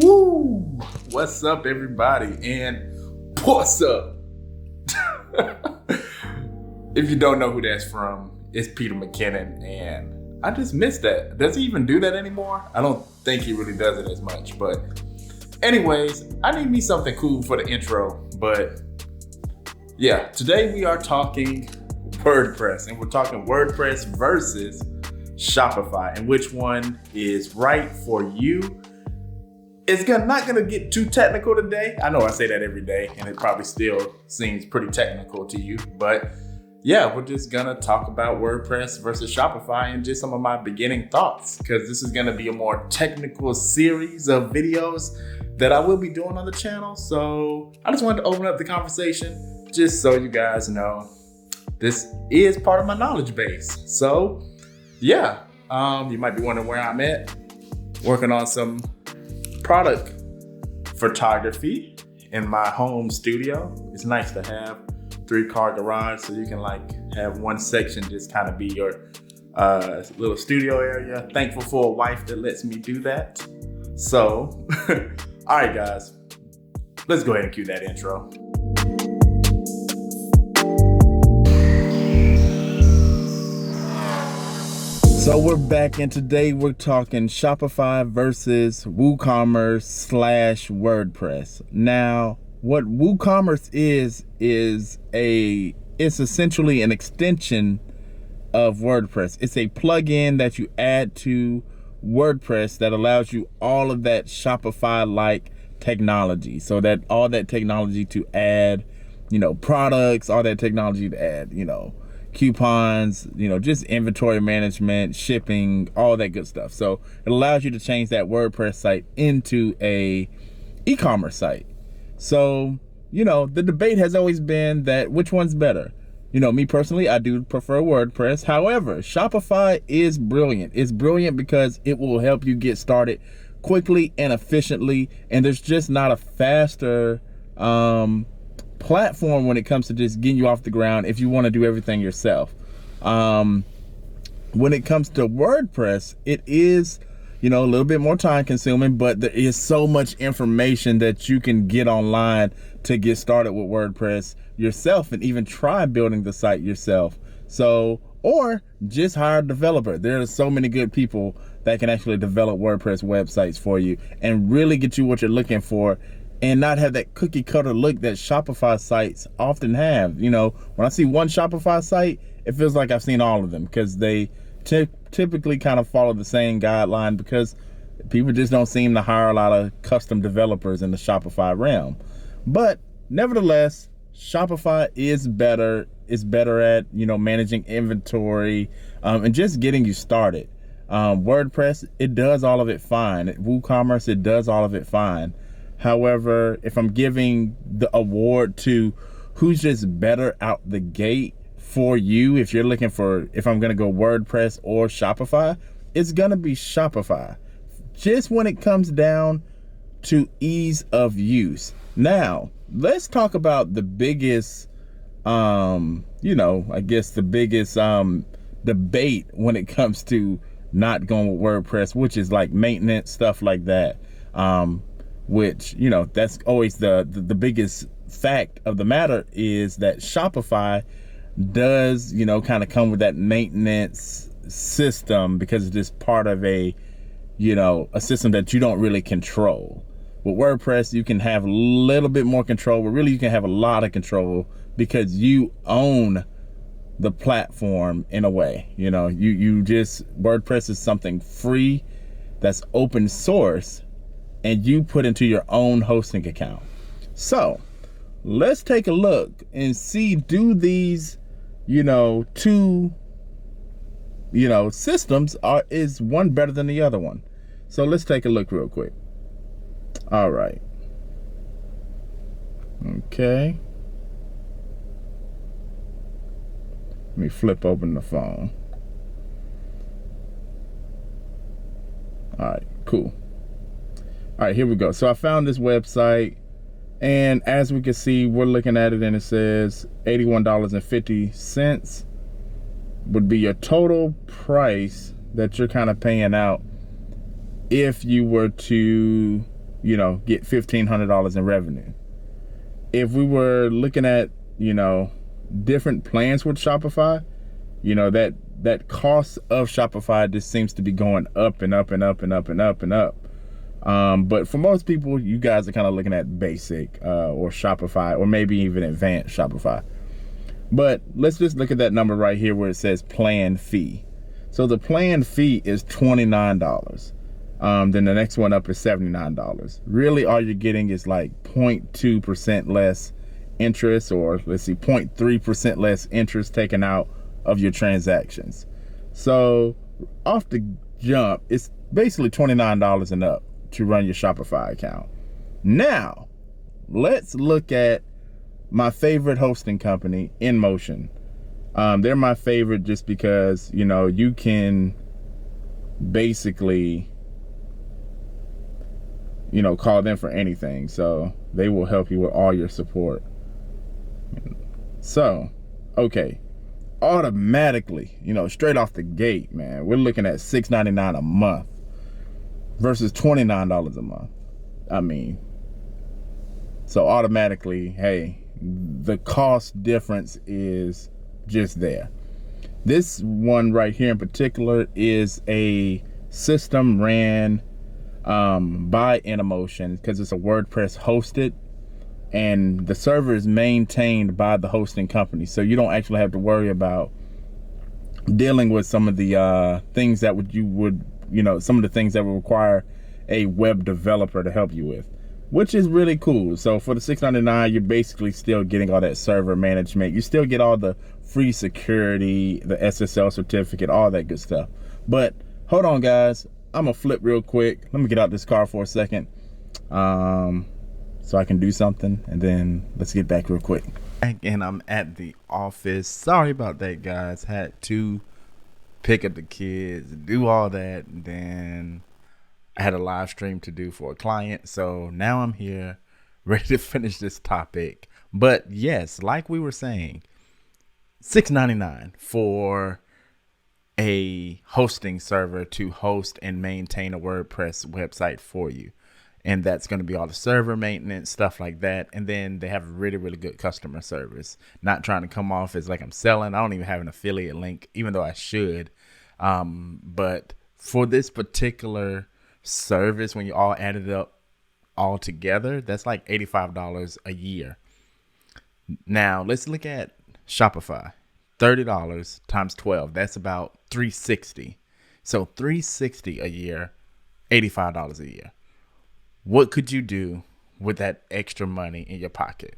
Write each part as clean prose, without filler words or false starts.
Woo! What's up, everybody? And what's up? If you don't know who that's from, it's Peter McKinnon, and I just missed that. Does he even do that anymore? I don't think he really does it as much, but anyways, I need me something cool for the intro, but yeah, today we are talking WordPress, and we're talking WordPress versus Shopify, and which one is right for you. It's not gonna get too technical today. I know I say that every day, and it probably still seems pretty technical to you, but yeah, we're just gonna talk about WordPress versus Shopify and just some of my beginning thoughts, because this is gonna be a more technical series of videos that I will be doing on the channel. So I just wanted to open up the conversation just so you guys know this is part of my knowledge base. So yeah, you might be wondering where I'm at, working on some product photography in my home studio. It's nice to have 3-car garage, so you can have one section just kind of be your little studio area. Thankful for a wife that lets me do that. So, all right, guys, let's go ahead and cue that intro. So we're back, and today we're talking Shopify versus WooCommerce / WordPress. Now, what WooCommerce is it's essentially an extension of WordPress. It's a plugin that you add to WordPress that allows you all of that Shopify-like technology. So that all that technology to add, products, all that technology to add, coupons, just inventory management, shipping, all that good stuff. So it allows you to change that WordPress site into a e-commerce site. So, the debate has always been that which one's better. Me personally, I do prefer WordPress. However, Shopify is brilliant. It's brilliant because it will help you get started quickly and efficiently. And there's just not a faster platform when it comes to just getting you off the ground if you want to do everything yourself. When it comes to WordPress, it is a little bit more time consuming, but there is so much information that you can get online to get started with WordPress yourself and even try building the site yourself. So, or just hire a developer. There are so many good people that can actually develop WordPress websites for you and really get you what you're looking for, and not have that cookie cutter look that Shopify sites often have. When I see one Shopify site, it feels like I've seen all of them, because they typically kind of follow the same guideline, because people just don't seem to hire a lot of custom developers in the Shopify realm. But nevertheless, Shopify is better. It's better at, managing inventory and just getting you started. WordPress, it does all of it fine. WooCommerce, it does all of it fine. However, if I'm giving the award to who's just better out the gate for you, if I'm going to go WordPress or Shopify, it's going to be Shopify. Just when it comes down to ease of use. Now, let's talk about the biggest, the biggest debate when it comes to not going with WordPress, which is like maintenance, stuff like that. Which, that's always the biggest fact of the matter, is that Shopify does, kind of come with that maintenance system, because it's just part of a system that you don't really control. With WordPress, you can have a little bit more control, but really you can have a lot of control because you own the platform in a way. WordPress is something free that's open source, and you put into your own hosting account. So let's take a look and see, do these, two, systems, is one better than the other one? So let's take a look real quick. All right. Okay. Let me flip open the phone. All right, cool. All right, here we go. So I found this website, and as we can see, we're looking at it, and it says $81.50 would be your total price that you're kind of paying out if you were to, get $1,500 in revenue. If we were looking at, different plans with Shopify, that cost of Shopify just seems to be going up and up and up and up and up and up. But for most people, you guys are kind of looking at basic or Shopify, or maybe even advanced Shopify. But let's just look at that number right here where it says plan fee. So the plan fee is $29. Then the next one up is $79. Really, all you're getting is like 0.2% less interest, or let's see, 0.3% less interest taken out of your transactions. So off the jump, it's basically $29 and up to run your Shopify account. Now, let's look at my favorite hosting company, InMotion. They're my favorite just because, you can basically, call them for anything. So they will help you with all your support. So, okay, automatically, straight off the gate, man, we're looking at $6.99 a month versus $29 a month. I mean, so automatically, hey, the cost difference is just there. This one right here in particular is a system ran by InMotion, because it's a WordPress hosted, and the server is maintained by the hosting company. So you don't actually have to worry about dealing with some of the things that some of the things that would require a web developer to help you with, which is really cool. So for the $6.99, you're basically still getting all that server management. You still get all the free security, the SSL certificate, all that good stuff. But hold on, guys. I'm gonna flip real quick. Let me get out this car for a second, so I can do something, and then let's get back real quick. And I'm at the office. Sorry about that, guys. Had to pick up the kids, do all that, and then I had a live stream to do for a client. So now I'm here, ready to finish this topic. But yes, like we were saying, $6.99 for a hosting server to host and maintain a WordPress website for you. And that's going to be all the server maintenance, stuff like that. And then they have really, really good customer service. Not trying to come off as like I'm selling. I don't even have an affiliate link, even though I should. But for this particular service, when you all add it up all together, that's like $85 a year. Now let's look at Shopify. $30 times 12, that's about $360. So $360 a year, $85 a year. What could you do with that extra money in your pocket?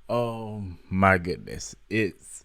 Oh my goodness. It's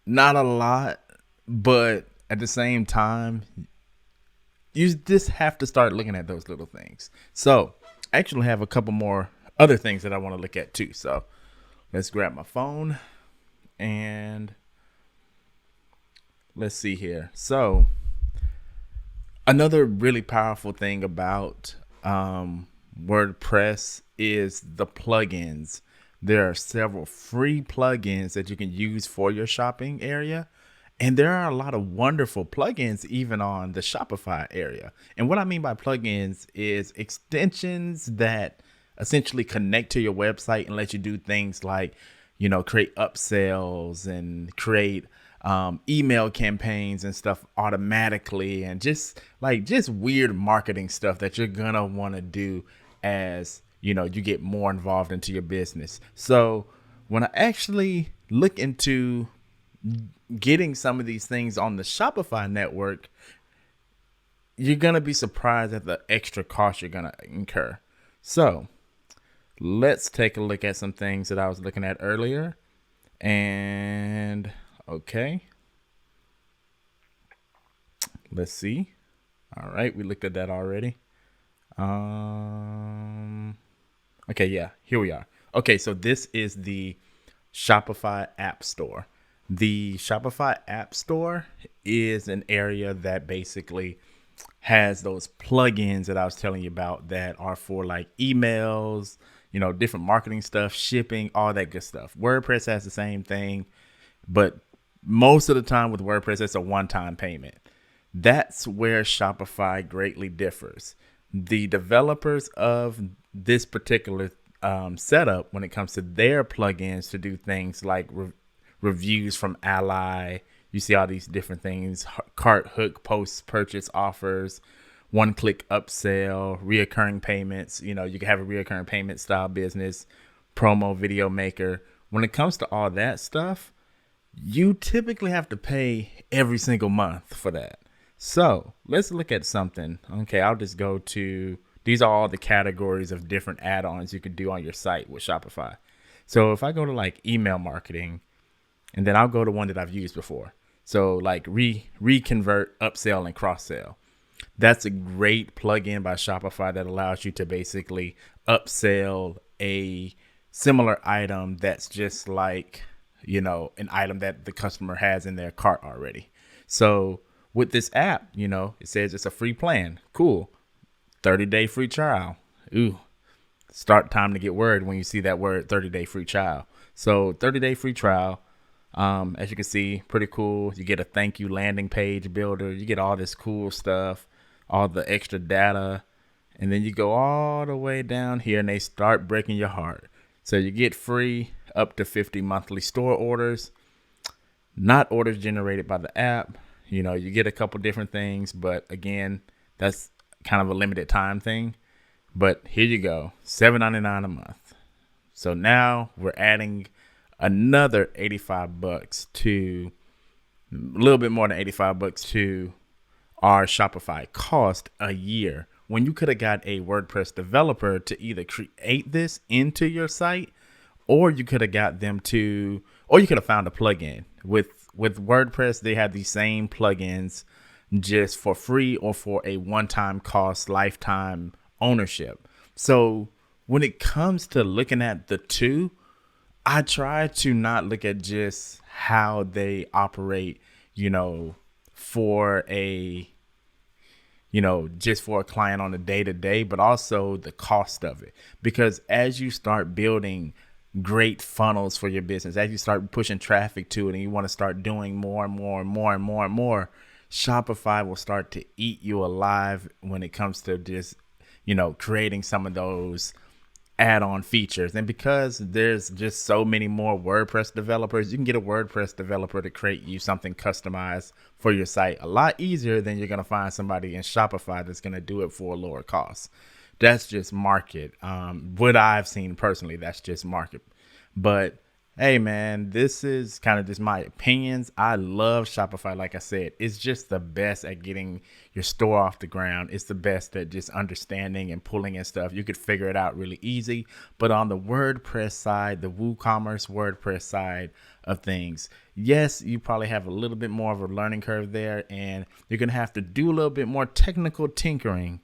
not a lot, but at the same time, you just have to start looking at those little things. So I actually have a couple more other things that I want to look at too. So let's grab my phone and let's see here. So another really powerful thing about WordPress is the plugins. There are several free plugins that you can use for your shopping area. And there are a lot of wonderful plugins even on the Shopify area. And what I mean by plugins is extensions that essentially connect to your website and let you do things like, create upsells and create email campaigns and stuff automatically, and just weird marketing stuff that you're gonna want to do as you get more involved into your business. So when I actually look into getting some of these things on the Shopify network, you're gonna be surprised at the extra cost you're gonna incur. So let's take a look at some things that I was looking at earlier. And okay, let's see. All right, we looked at that already. Okay, yeah, here we are. Okay, so this is the Shopify App Store. The Shopify App Store is an area that basically has those plugins that I was telling you about that are for like emails, different marketing stuff, shipping, all that good stuff. WordPress has the same thing, but most of the time with WordPress, it's a one-time payment. That's where Shopify greatly differs. the developers of this particular setup, when it comes to their plugins to do things like reviews from Ally, you see all these different things: cart hook, post purchase offers, one click upsell, reoccurring payments. You can have a reoccurring payment style business, promo video maker. When it comes to all that stuff, you typically have to pay every single month for that. So let's look at something. Okay, I'll just go to, these are all the categories of different add-ons you could do on your site with Shopify. So if I go to like email marketing, and then I'll go to one that I've used before. So like reconvert, upsell, and cross sell. That's a great plugin by Shopify that allows you to basically upsell a similar item that's just like, an item that the customer has in their cart already. So with this app, it says it's a free plan. Cool. 30-day free trial. Ooh, start time to get word when you see that word 30-day free trial. So 30-day free trial. As you can see, pretty cool. You get a thank you landing page builder. You get all this cool stuff, all the extra data. And then you go all the way down here and they start breaking your heart. So you get free up to 50 monthly store orders, not orders generated by the app. You get a couple different things, but again, that's kind of a limited time thing. But here you go, $7.99 a month. So now we're adding another $85 to, a little bit more than $85 to our Shopify cost a year, when you could have got a WordPress developer to either create this into your site, or you could have got them to, or you could have found a plugin. With WordPress, they have these same plugins just for free or for a one-time cost, lifetime ownership. So when it comes to looking at the two, I try to not look at just how they operate, for a, just for a client on a day-to-day, but also the cost of it. Because as you start building great funnels for your business, as you start pushing traffic to it and you want to start doing more and more and more and more and more, Shopify will start to eat you alive when it comes to just, creating some of those add-on features. And because there's just so many more WordPress developers, you can get a WordPress developer to create you something customized for your site a lot easier than you're going to find somebody in Shopify that's going to do it for a lower cost. That's just market. What I've seen personally, that's just market. But hey, man, this is kind of just my opinions. I love Shopify. Like I said, it's just the best at getting your store off the ground. It's the best at just understanding and pulling in stuff. You could figure it out really easy. But on the WordPress side, the WooCommerce WordPress side of things, yes, you probably have a little bit more of a learning curve there, and you're going to have to do a little bit more technical tinkering.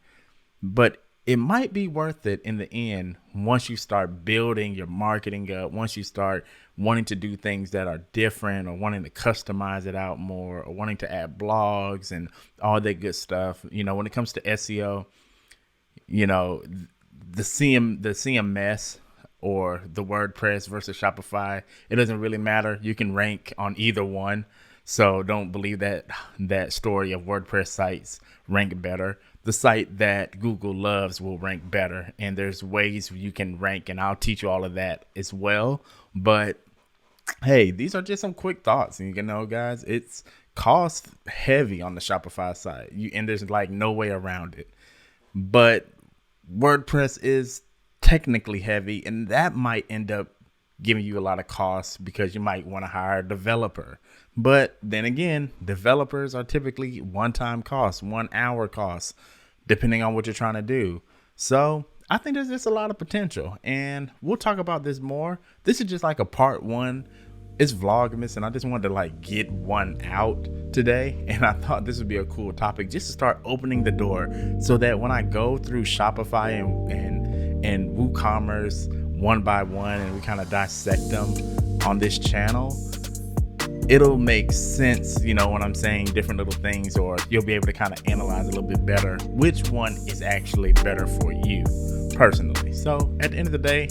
But it might be worth it in the end once you start building your marketing up, once you start wanting to do things that are different, or wanting to customize it out more, or wanting to add blogs and all that good stuff. When it comes to SEO, the CMS or the WordPress versus Shopify, it doesn't really matter. You can rank on either one. So don't believe that story of WordPress sites rank better. The site that Google loves will rank better. And there's ways you can rank, and I'll teach you all of that as well. But hey, these are just some quick thoughts. And guys, it's cost heavy on the Shopify side. And there's like no way around it. But WordPress is technically heavy, and that might end up giving you a lot of costs because you might want to hire a developer. But then again, developers are typically one-time costs, 1 hour costs, depending on what you're trying to do. So I think there's just a lot of potential, and we'll talk about this more. This is just like a part one. It's Vlogmas, and I just wanted to like get one out today. And I thought this would be a cool topic just to start opening the door so that when I go through Shopify and WooCommerce one by one, and we kind of dissect them on this channel, it'll make sense, when I'm saying different little things, or you'll be able to kind of analyze a little bit better which one is actually better for you personally. So at the end of the day,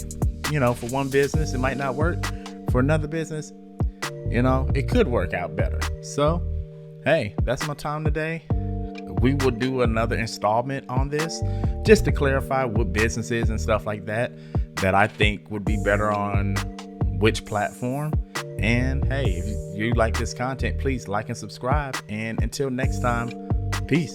for one business, it might not work. For another business, it could work out better. So, hey, that's my time today. we will do another installment on this just to clarify what businesses and stuff like that I think would be better on which platform. And hey, if you like this content, please like and subscribe. And until next time, peace.